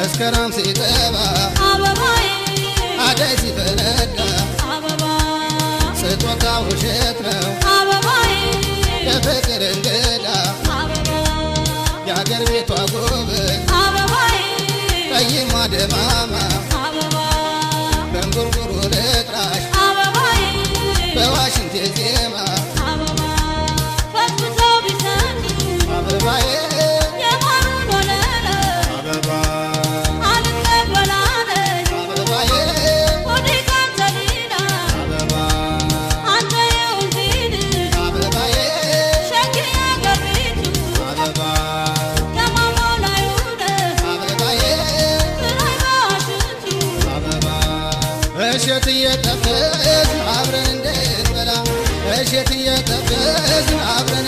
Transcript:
መስከረም ሲጠባ አበባዬ አደይ ሲፈነዳ አበባ ስጦታ ውሸት ነው አበባዬ የፍቅር እንግዳ አበባ የአገር ቤቷ ጎበዝ አበባዬ ቀይማ ደማማ አበባ በእንጉርጉሮ ልጥራሽ አበባዬ በዋሽንቴ ዜማ አበባ ፈትፍተው ቢሰጡ አበባዬ የማሩን ወለለ አበባ አልቀበላለች አበባዬ ወደ ካንተ ሌላ አበባ አንተ የውልድ ልጅ አበባዬ ሸክሪ አገር ቤቱ አበባ ከማማው ላይ ውደት አበባዬ ብላይ በዋሽንቱ አበባ እሸት እየጠበስን አብረን እንድንበላ እሸት እየጠበስን አብረን